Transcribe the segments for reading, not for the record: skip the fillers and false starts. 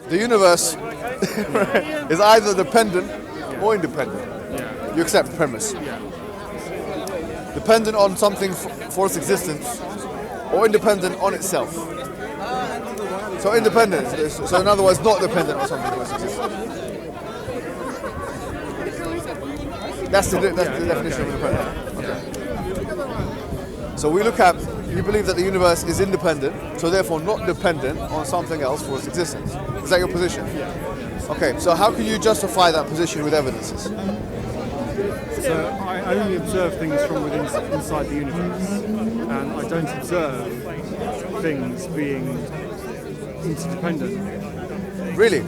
the universe is either dependent or independent. Yeah. You accept the premise. Yeah. Dependent on something for its existence, or independent on itself. So independent, so in other words, not dependent on something for its existence. That's the definition of independent. Okay. So we look at, you believe that the universe is independent, so therefore not dependent on something else for its existence. Is that your position? Okay, so how can you justify that position with evidences? So I only observe things from within inside the universe, and I don't observe things being interdependent. Really?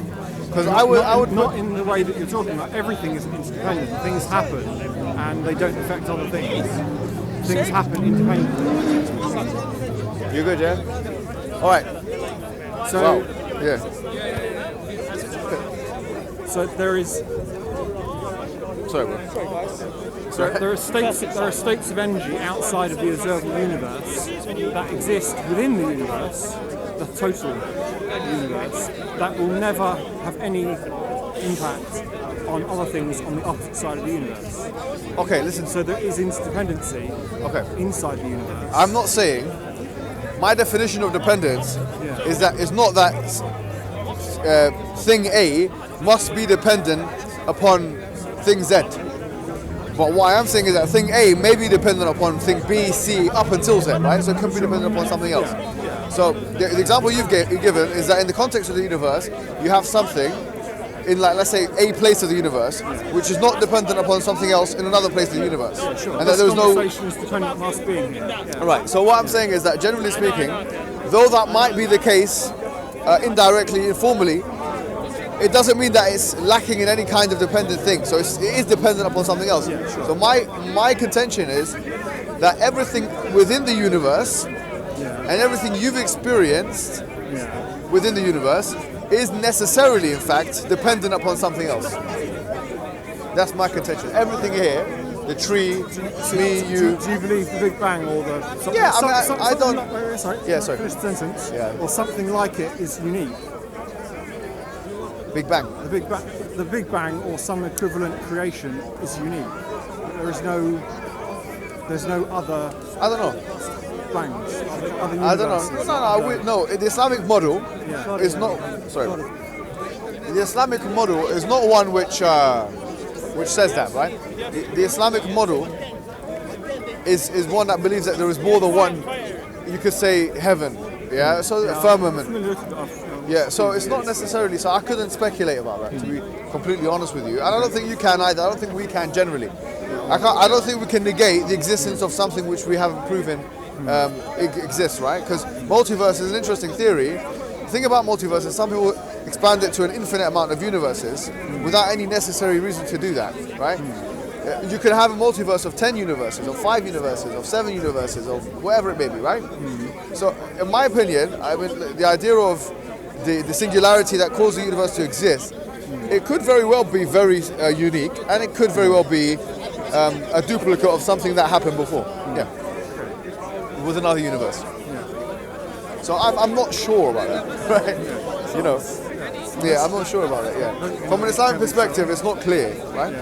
Because I would not in the way that you're talking about. Everything is interdependent. Things happen, and they don't affect other things. Things happen independently. You're good, yeah? All right. So, wow. Yeah. So there is. Sorry, bro. There are states of energy outside of the observable universe that exist within the universe, the total universe, that will never have any impact on other things on the opposite side of the universe. Okay, listen. So there is interdependency inside the universe. I'm not saying, my definition of dependence is that it's not that thing A must be dependent upon thing Z. But what I am saying is that thing A may be dependent upon thing B, C, up until Z, right? So it can be dependent upon something else. So the example you've given is that in the context of the universe, you have something in, like, let's say, a place of the universe, which is not dependent upon something else in another place of the universe. And that there's no conversation is dependent on us being here. Right. So what I'm saying is that, generally speaking, though that might be the case, indirectly, informally, it doesn't mean that it's lacking in any kind of dependent thing. So it is dependent upon something else. So my contention is that everything within the universe and everything you've experienced within the universe is necessarily, in fact, dependent upon something else. That's my contention. Everything here, the tree, me, you. Do you believe the Big Bang or the? I don't. Sorry. Finish the sentence. Yeah. Or something like it is unique. Big Bang. The Big Bang or some equivalent creation is unique. There's no other. I don't know. Bangs. Other I don't know. No. The Islamic model is not. Sorry. The Islamic model is not one which says that, right? The Islamic model is one that believes that there is more than one. You could say heaven. Yeah. So firmament. Yeah, so it's not necessarily, so I couldn't speculate about that, to be completely honest with you. And I don't think you can either. I don't think we can generally. I don't think we can negate the existence of something which we haven't proven exists, right? Because multiverse is an interesting theory. The thing about multiverse is some people expand it to an infinite amount of universes without any necessary reason to do that, right? You could have a multiverse of 10 universes, of 5 universes, of 7 universes, of whatever it may be, right? So, in my opinion, I mean, the idea of the singularity that caused the universe to exist, it could very well be very unique, and it could very well be a duplicate of something that happened before. Yeah, with another universe. So I'm not sure about that, right? You know, I'm not sure about that. Yeah, from an Islamic perspective, it's not clear, right?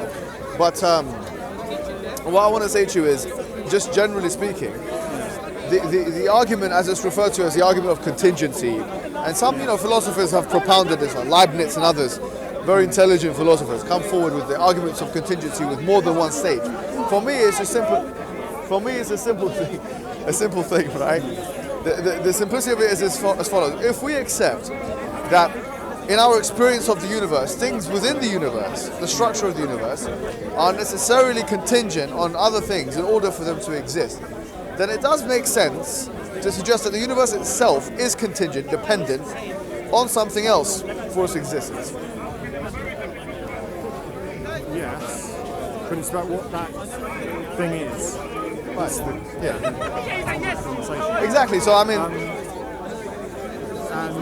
But what I want to say to you is, just generally speaking, the argument, as it's referred to as the argument of contingency. And some, philosophers have propounded this, Leibniz and others, very intelligent philosophers, come forward with the arguments of contingency with more than one stage. For me, it's a simple thing, right? The simplicity of it is as follows. If we accept that in our experience of the universe, things within the universe, the structure of the universe, are necessarily contingent on other things in order for them to exist, then it does make sense to suggest that the universe itself is contingent, dependent on something else for its existence. Yes, but it's about what that thing is. Right. Exactly. So I mean, and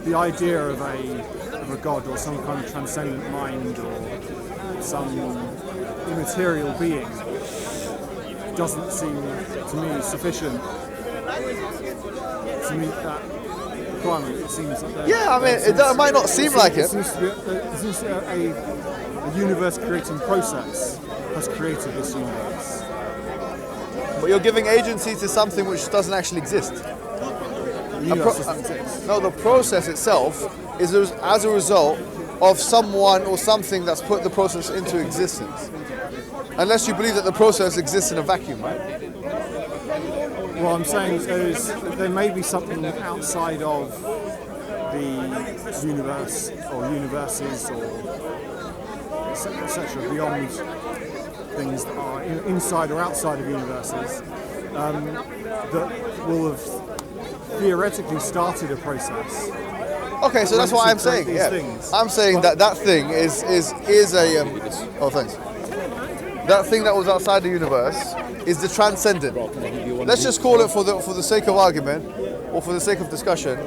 the idea of a god or some kind of transcendent mind or some immaterial being doesn't seem to me sufficient to meet that requirement. It seems like Yeah, I mean, it might not seem like it. Seems to be a universe-creating process has created this universe. But you're giving agency to something which doesn't actually exist. The universe doesn't exist. No, the process itself is as a result of someone or something that's put the process into existence. Unless you believe that the process exists in a vacuum, right? Well, I'm saying there may be something outside of the universe or universes or etc. beyond things that are inside or outside of universes that will have theoretically started a process. Okay, so that's what I'm saying. Yeah, I'm saying that thing is a oh, thanks. That thing that was outside the universe is the transcendent. Let's just call it for the sake of argument or for the sake of discussion,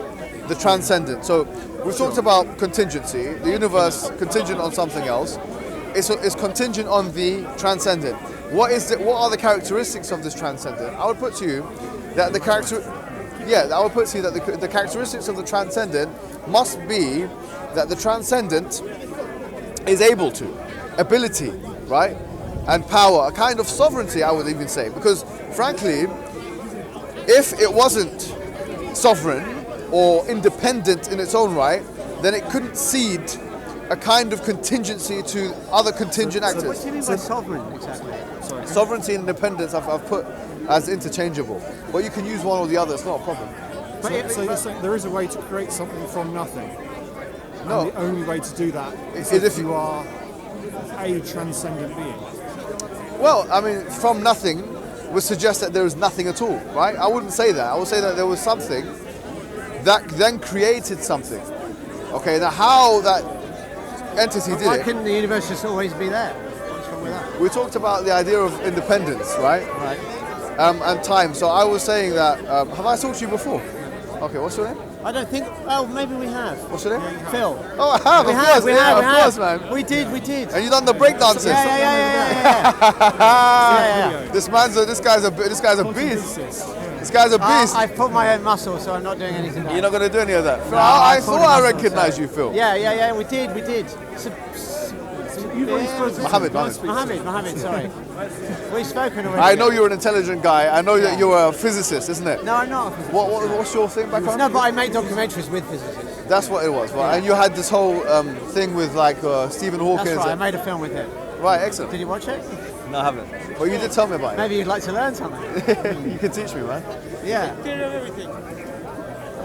the transcendent. So we've talked about contingency, the universe contingent on something else. It's contingent on the transcendent. What are the characteristics of this transcendent? I would put to you that the characteristics of the transcendent must be that the transcendent is able to, ability, right? And power, a kind of sovereignty, I would even say. Because frankly, if it wasn't sovereign or independent in its own right, then it couldn't cede a kind of contingency to other contingent actors. What do you mean by sovereign exactly? Sorry. Sovereignty and independence I've put as interchangeable. But you can use one or the other, it's not a problem. So you're saying there is a way to create something from nothing? No. And the only way to do that is Is if if you are a transcendent being. Well, I mean, from nothing would suggest that there is nothing at all, right? I wouldn't say that. I would say that there was something that then created something. Okay, now how that entity did Why it. couldn't the universe just always be there? What's wrong with that? We talked about the idea of independence, right? Right. And time. So I was saying that. Have I talked to you before? Okay, what's your name? I don't think. Oh, maybe we have. What's your name? Phil. Oh, I have. We of have. course, We yeah, have. of We have. course, man. We did. And you done the breakdances. Yeah. This guy's a beast. This guy's a beast. I've put my own muscle, so I'm not doing anything. You're not going to do any of that. No, I I thought thought I it was recognized you, Phil. Yeah. We did. Mohammed, sorry. We've spoken already. I know you're an intelligent guy. I know that you're a physicist, isn't it? No, I'm not. What's your thing back home? No, but I make documentaries with physicists. That's what it was. Right? And you had this whole thing with like Stephen Hawking. That's right. I made a film with him. Right, excellent. Did you watch it? No, I haven't. But you did tell me about it. Maybe you'd like to learn something. You can teach me, man. Yeah.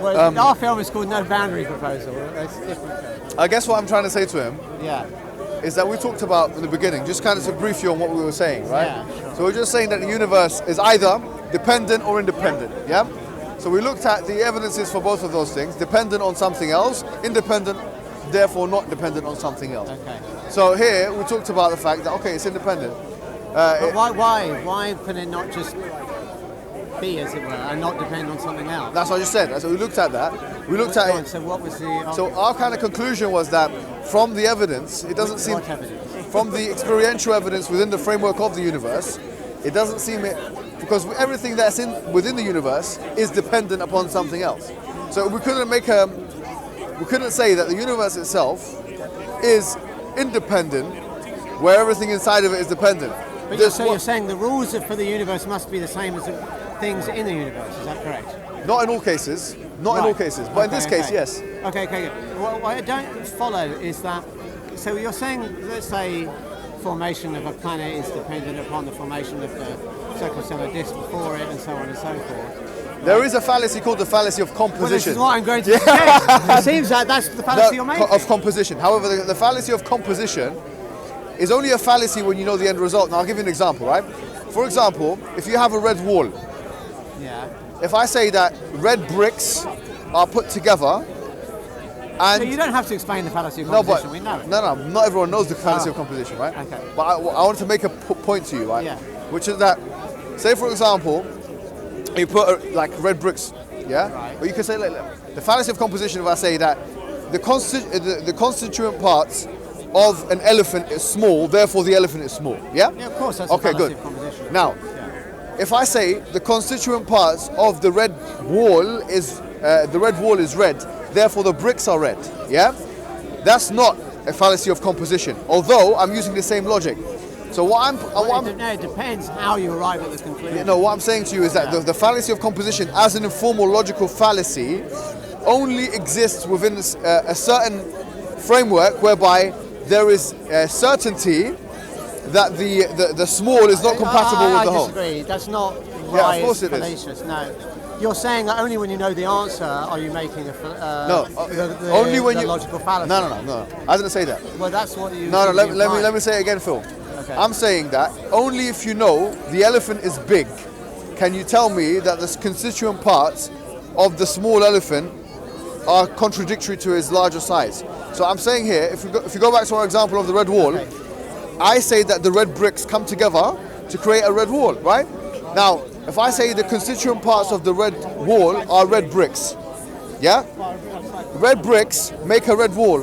Well, our film is called No Boundary Proposal. It's a different film. I guess what I'm trying to say to him Yeah. is that we talked about in the beginning, just kind of to brief you on what we were saying, right? Yeah, sure. So we're just saying that the universe is either dependent or independent, yeah? So we looked at the evidences for both of those things, dependent on something else, independent, therefore not dependent on something else. Okay. So here we talked about the fact that, okay, it's independent. But why can it not just be, as it were, and not depend on something else? That's what I just said. So we looked at that. We looked at it. So what was the... So our kind of conclusion was that from the evidence, it doesn't seem... What evidence? From the experiential evidence within the framework of the universe, it doesn't seem it... Because everything that's within the universe is dependent upon something else. So we couldn't say that the universe itself is independent, where everything inside of it is dependent. But you're saying the rules for the universe must be the same as the things in the universe, is that correct? Not in all cases. Not in all cases. But in this case, yes. Okay, good. What I don't follow is that... So you're saying, let's say, formation of a planet is dependent upon the formation of the circumstellar disk before it, and so on and so forth. There is a fallacy called the fallacy of composition. Well, this is what I'm going to suggest. It seems like that's the fallacy you're making. Of composition. However, the fallacy of composition is only a fallacy when you know the end result. Now, I'll give you an example, right? For example, if you have a red wall, Yeah. if I say that red bricks are put together, and So you don't have to explain the fallacy of composition, we know it. No, not everyone knows the fallacy of composition, right? Okay. But I want to make a point to you, right? Yeah. Which is that, say for example, you put like red bricks, yeah? Right. But you can say like, the fallacy of composition, if I say that the constituent parts of an elephant is small, therefore the elephant is small, yeah? Yeah, of course, that's Okay, the fallacy good. of composition. Now, if I say the constituent parts of the red wall is the red wall is red, therefore the bricks are red. Yeah, that's not a fallacy of composition. Although I'm using the same logic. So it depends how you arrive at the conclusion. No, what I'm saying to you is that the fallacy of composition, as an informal logical fallacy, only exists within a certain framework whereby there is certainty that the small is not compatible with the whole. I disagree. That's not right. Yeah, of course it is. No. You're saying that only when you know the answer are you making only when the you logical fallacy. No. I didn't say that. Well, that's what you. No. Let me say it again, Phil. Okay. I'm saying that only if you know the elephant is big, can you tell me that the constituent parts of the small elephant are contradictory to his larger size. So I'm saying here, if you go back to our example of the red wall, I say that the red bricks come together to create a red wall, right? Now, if I say the constituent parts of the red wall are red bricks, yeah? Red bricks make a red wall.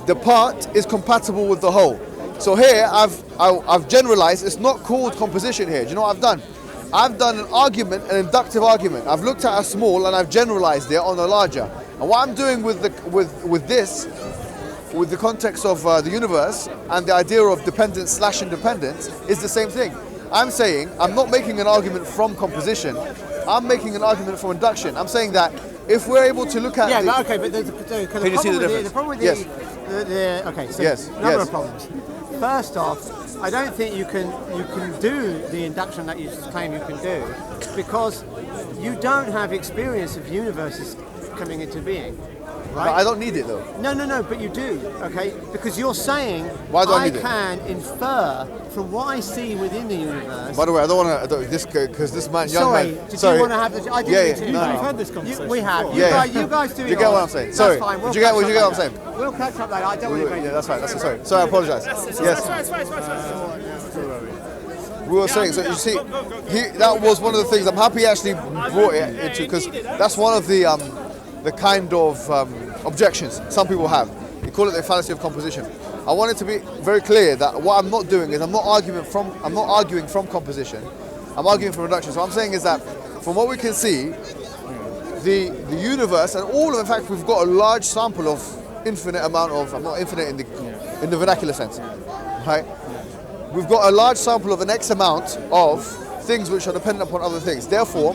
The part is compatible with the whole. So here, I've generalized, it's not called composition here. Do you know what I've done? I've done an argument, an inductive argument. I've looked at a small and I've generalized it on a larger. And what I'm doing with the context of the universe and the idea of dependence/independence is the same thing. I'm saying, I'm not making an argument from composition, I'm making an argument from induction. I'm saying that if we're able to look at can you see the difference? The problem with okay, so number of problems. First off, I don't think you can do the induction that you claim you can do because you don't have experience of universes coming into being. Right? No, I don't need it though. No, but you do, okay? Because you're saying why do I need can infer from what I see within the universe. By the way, I don't want to because this man, young man. Did you want to have this? I didn't mean to. We've had this conversation. We have. You guys do. You get what I'm saying? Sorry. That's fine. Did you get what I'm saying? We'll catch up later. I don't want to. Yeah, that's fine. Sorry, I apologise. Yes. We were saying, so you see, that was one of the things. I'm happy he actually brought it into because that's one of the kind of objections some people have. You call it the fallacy of composition. I want it to be very clear that what I'm not doing is I'm not arguing from composition. I'm arguing from reduction. So what I'm saying is that from what we can see, the universe and all of, in fact, we've got a large sample of infinite amount of, I'm not infinite in the vernacular sense, right? We've got a large sample of an X amount of things which are dependent upon other things. Therefore,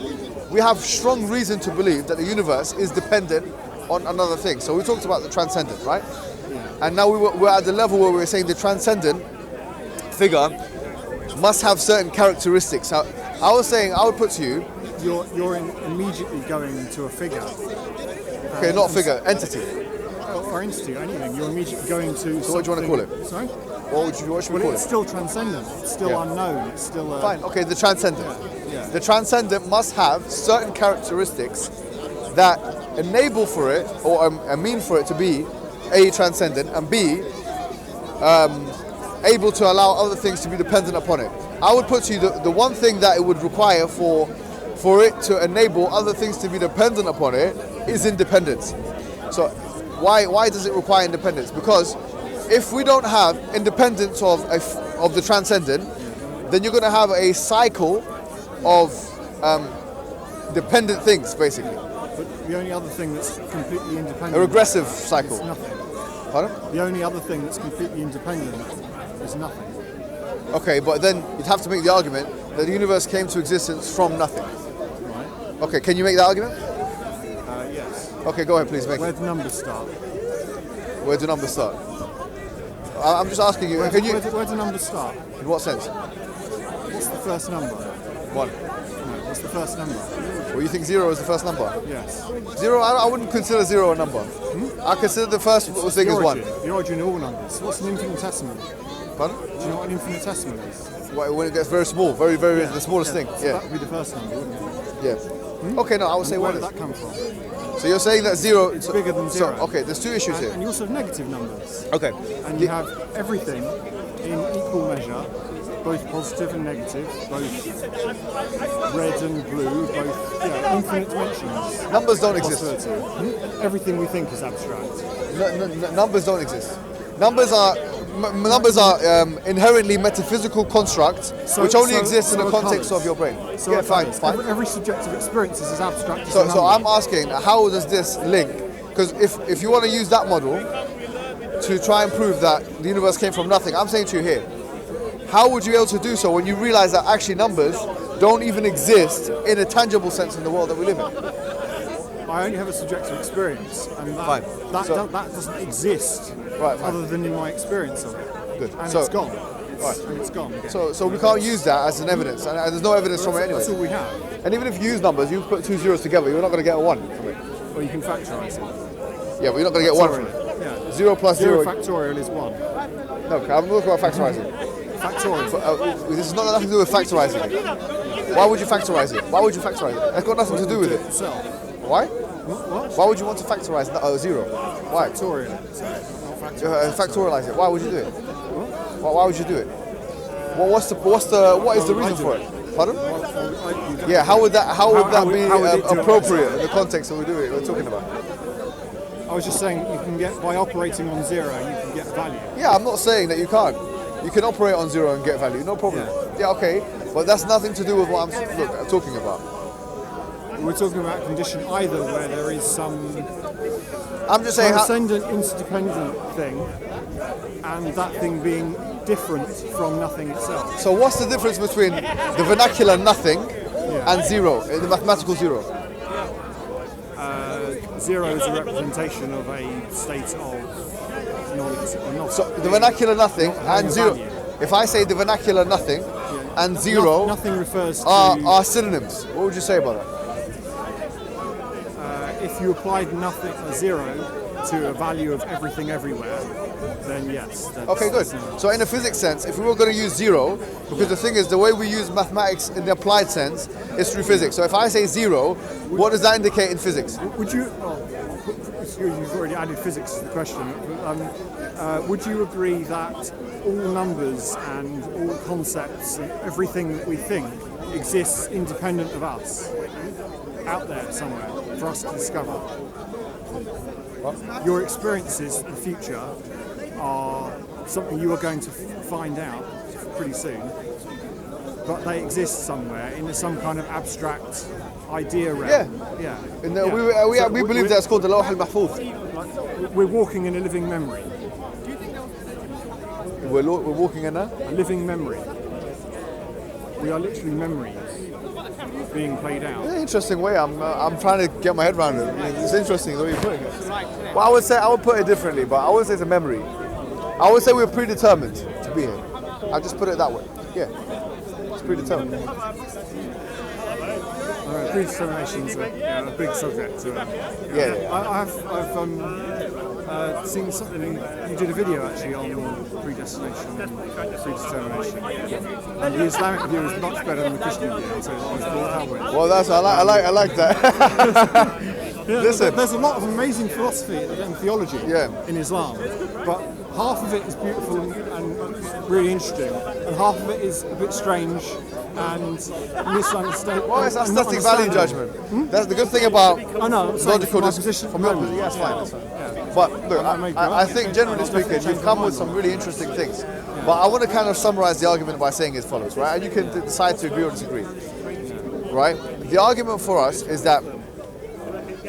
we have strong reason to believe that the universe is dependent on another thing. So we talked about the transcendent, right? And now we're at the level where we're saying the transcendent figure must have certain characteristics. I was saying, I would put to you... You're immediately going to a figure. Okay, not a figure, entity. Or entity, or anything. You're immediately going to So what do you want to call it? Sorry? What should we call it? It's still transcendent. It's still unknown. It's still... Fine, okay, the transcendent. Yeah. The transcendent must have certain characteristics that enable for it, or mean for it to be A, transcendent, and B, able to allow other things to be dependent upon it. I would put to you the one thing that it would require for it to enable other things to be dependent upon it is independence. So why does it require independence? Because if we don't have independence of the transcendent, then you're going to have a cycle of dependent things, basically. But the only other thing that's completely independent... A regressive cycle. Is nothing. Pardon? The only other thing that's completely independent is nothing. Okay, but then you'd have to make the argument that the universe came to existence from nothing. Right. Okay, can you make that argument? Yes. Okay, go ahead, please, make Where it. do numbers start? Where do numbers start? I'm just asking you, Where do do numbers start? In what sense? What's the first number? 1. No, what's the first number? Well, you think 0 is the first number? Yes. 0, I wouldn't consider 0 a number. I consider the first thing as 1. The origin of all numbers. What's an infinitesimal? Pardon? Do you know what an infinitesimal is? When it gets very small, very, the smallest thing. So that would be the first number, wouldn't it? Yeah. Okay, no, I would say Where 1 did is. that come from? So you're saying that 0... It's bigger than 0. So, okay, there's two issues here. And you also have negative numbers. Okay. And you have everything in equal measure, both positive and negative, both red and blue, both infinite dimensions. Numbers don't exist. Everything we think is abstract. Numbers don't exist. Numbers are numbers are inherently metaphysical constructs which only exist in the context of your brain. So Yeah, fine. Every subjective experience is as abstract as So I'm asking, how does this link? Because if you want to use that model to try and prove that the universe came from nothing, I'm saying to you here, how would you be able to do so when you realize that actually numbers don't even exist in a tangible sense in the world that we live in? I only have a subjective experience, and Fine. that doesn't exist other than in my experience of it. Good. And So- it's gone. Right. And it's gone again. So we can't use that as an evidence, and there's no evidence from it anyway. That's all we have. And even if you use numbers, you put two zeros together, you're not going to get a 1 from it. Or you can factorise it. Yeah, but you're not going to get 1 from it. Yeah. 0 plus 0. 0 factorial is 1. No, I'm talking about factorizing. Factorial. This is not nothing to do with factorizing it. Why would you factorize it? Why would you factorize it? That's got nothing to do with it. Itself. Why? What? Why would you want to factorize 0? Why? Factorial. Not factorial. Factorialize it. Why would you do it? Why would you do it? What is the reason for it? Pardon? Yeah, how would that be appropriate in the context that we're talking about? I was just saying you can get, by operating on 0, you can get value. Yeah, I'm not saying that you can't. You can operate on 0 and get value, no problem. Yeah, okay, but that's nothing to do with what I'm talking about. We're talking about a condition either where there is some I'm just saying transcendent, interdependent thing, and that thing being different from nothing itself. So what's the difference between the vernacular nothing and 0, the mathematical 0? 0 is a representation of a state of knowledge or not. So the vernacular nothing and having 0. value. If I say the vernacular nothing and 0 nothing refers to. are synonyms, what would you say about that? If you applied nothing, 0, to a value of everything everywhere, then yes. Okay, good. So in a physics sense, if we were going to use 0, because the thing is, the way we use mathematics in the applied sense is through physics. So if I say 0, what does that indicate in physics? Would you? You've already added physics to the question. Would you agree that all numbers and all concepts and everything that we think exists independent of us, out there somewhere for us to discover? What? Your experiences in the future are something you are going to find out pretty soon, but they exist somewhere in some kind of abstract idea realm. Yeah. We believe that's called the Lawh al-Mahfuz. We're walking in a living memory. We're walking in a living memory. We are literally memories being played out. Yeah, interesting way. I'm trying to get my head around it. I mean, it's interesting the way you're putting it. Well, I would put it differently, but I would say it's a memory. I would say we're predetermined to be here. I'll just put it that way. Yeah, it's predetermined. Predetermination is a big subject. I've seen something. You did a video actually on predestination and predetermination, and the Islamic view is much better than the Christian view. So I was brought out with. Well, I like that. Listen, there's a lot of amazing philosophy and theology in Islam, but half of it is beautiful and really interesting, and half of it is a bit strange and misunderstood. Well, it's aesthetic value judgment. That's the good thing about logical position. From your position, yeah, it's fine. That's fine. Yeah. But look, I think generally speaking, you've come with some really interesting things. But I want to kind of summarize the argument by saying as follows, right? And you can decide to agree or disagree, right? The argument for us is that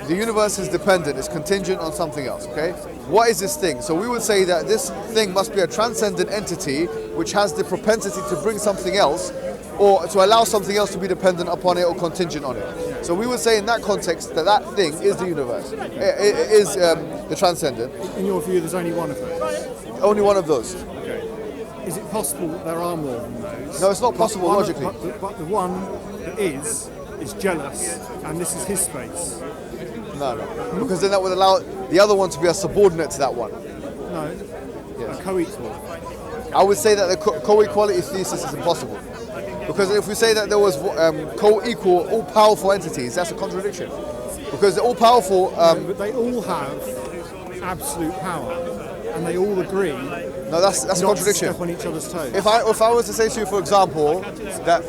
the universe is dependent, it's contingent on something else, okay? What is this thing? So we would say that this thing must be a transcendent entity which has the propensity to bring something else or to allow something else to be dependent upon it or contingent on it. So we would say in that context that that thing is the universe. It is the transcendent. In your view, there's only one of those? Only one of those. Okay. Is it possible that there are more than those? No, it's not possible logically. But the one that is jealous, and this is his space. No. Because then that would allow the other one to be a subordinate to that one. No. Yes. A co-equal. I would say that the co-equality thesis is impossible. Because if we say that there was co-equal, all-powerful entities, that's a contradiction. Because they're all-powerful... but they all have absolute power, and they all agree. No, that's a contradiction. To step on each other's toes. If I was to say to you, for example, that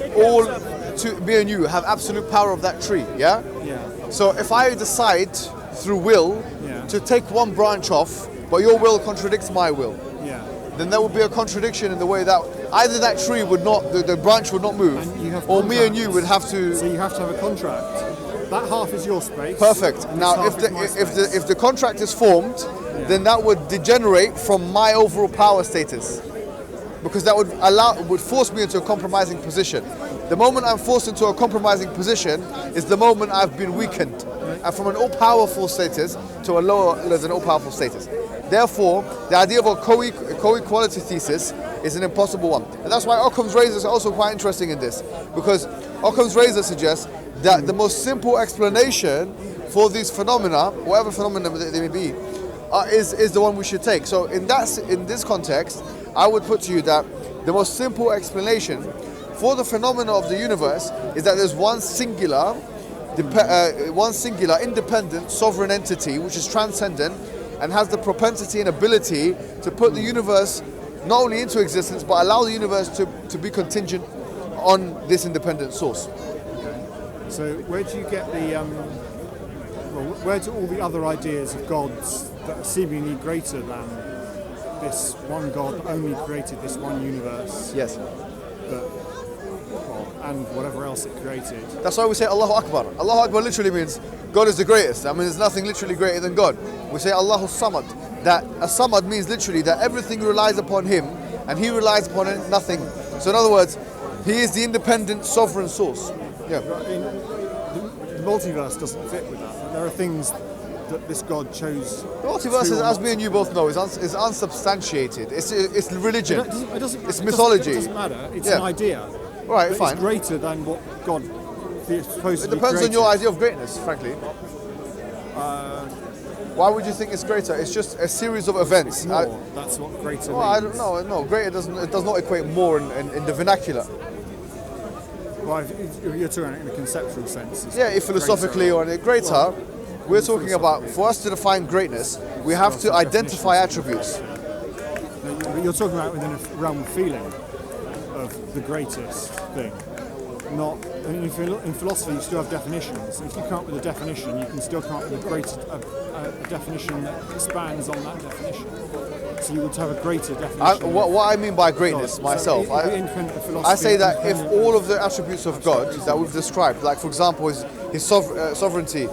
me and you have absolute power of that tree, yeah? Yeah. So if I decide through will to take one branch off, but your will contradicts my will, then there would be a contradiction in the way that either that tree would not, the branch would not move, And you have or me and contracts. you would have to. So you have to have a contract. That half is your space. Perfect. and this Now, half is my space. if the contract is formed, then that would degenerate from my overall power status, because that would force me into a compromising position. The moment I'm forced into a compromising position is the moment I've been weakened, and from an all-powerful status to a lower than all-powerful status. Therefore, the idea of a co-equality thesis is an impossible one, and that's why Occam's razor is also quite interesting in this, because Occam's razor suggests that the most simple explanation for these phenomena, whatever phenomena they may be, is the one we should take. So in this context, I would put to you that the most simple explanation for the phenomena of the universe is that there's one singular independent sovereign entity which is transcendent and has the propensity and ability to put the universe not only into existence but allow the universe to be contingent on this independent source. So where do you get the where do all the other ideas of gods that are seemingly greater than this one God that only created this one universe? Yes. And whatever else it created. That's why we say Allahu Akbar. Allahu Akbar literally means God is the greatest. I mean, there's nothing literally greater than God. We say Allahu Samad. That a Samad means literally that everything relies upon Him and He relies upon nothing. So in other words, He is the independent sovereign source. Yeah. The multiverse doesn't fit with that. There are things that this God chose. The multiverse, as me and you both know, is unsubstantiated. It's religion. It's mythology. It doesn't matter. It's an idea. Right, but fine. It's greater than what God is supposed to be. It depends on created. your idea of greatness, frankly. Why would you think it's greater? It's just a series of events. That's what greater means. I don't know. No, greater does not equate more in the vernacular. Well, if you're talking in a conceptual sense. If philosophically or in greater, we're talking about, for us to define greatness, we have to identify attributes. But you're talking about within a realm of feeling of the greatest thing. Not, I mean, in philosophy, you still have definitions. If you come up with a definition, you can still come up with a definition that expands on that definition. So you would have a greater definition. What I mean by greatness, myself, I say that if all of the attributes of God that we've described, like for example his sovereignty,